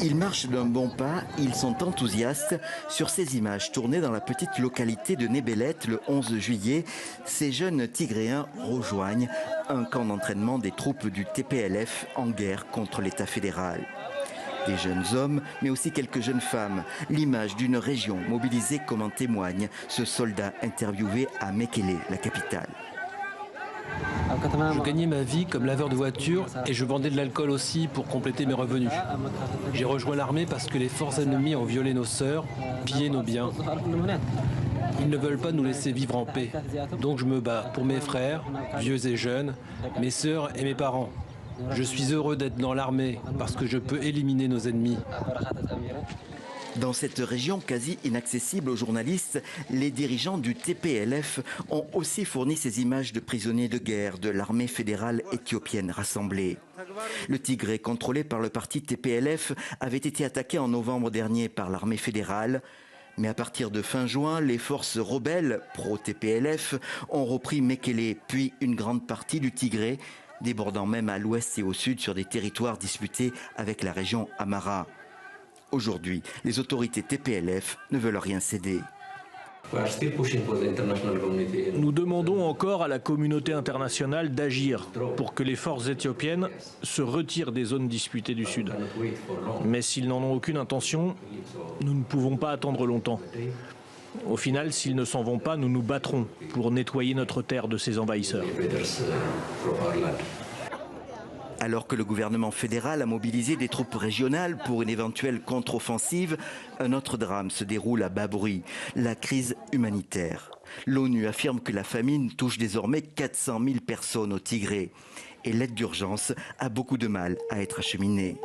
Ils marchent d'un bon pas, ils sont enthousiastes. Sur ces images tournées dans la petite localité de Nebelet le 11 juillet, ces jeunes Tigréens rejoignent un camp d'entraînement des troupes du TPLF en guerre contre l'État fédéral. Des jeunes hommes, mais aussi quelques jeunes femmes. L'image d'une région mobilisée comme en témoigne ce soldat interviewé à Mekele, la capitale. Je gagnais ma vie comme laveur de voiture et je vendais de l'alcool aussi pour compléter mes revenus. J'ai rejoint l'armée parce que les forces ennemies ont violé nos sœurs, pillé nos biens. Ils ne veulent pas nous laisser vivre en paix. Donc je me bats pour mes frères, vieux et jeunes, mes sœurs et mes parents. Je suis heureux d'être dans l'armée parce que je peux éliminer nos ennemis. Dans cette région quasi inaccessible aux journalistes, les dirigeants du TPLF ont aussi fourni ces images de prisonniers de guerre de l'armée fédérale éthiopienne rassemblée. Le Tigré, contrôlé par le parti TPLF, avait été attaqué en novembre dernier par l'armée fédérale. Mais à partir de fin juin, les forces rebelles pro-TPLF ont repris Mekele, puis une grande partie du Tigré, débordant même à l'ouest et au sud sur des territoires disputés avec la région Amhara. Aujourd'hui, les autorités TPLF ne veulent rien céder. Nous demandons encore à la communauté internationale d'agir pour que les forces éthiopiennes se retirent des zones disputées du Sud. Mais s'ils n'en ont aucune intention, nous ne pouvons pas attendre longtemps. Au final, s'ils ne s'en vont pas, nous nous battrons pour nettoyer notre terre de ces envahisseurs. Alors que le gouvernement fédéral a mobilisé des troupes régionales pour une éventuelle contre-offensive, un autre drame se déroule à bas bruit, la crise humanitaire. L'ONU affirme que la famine touche désormais 400 000 personnes au Tigré et l'aide d'urgence a beaucoup de mal à être acheminée.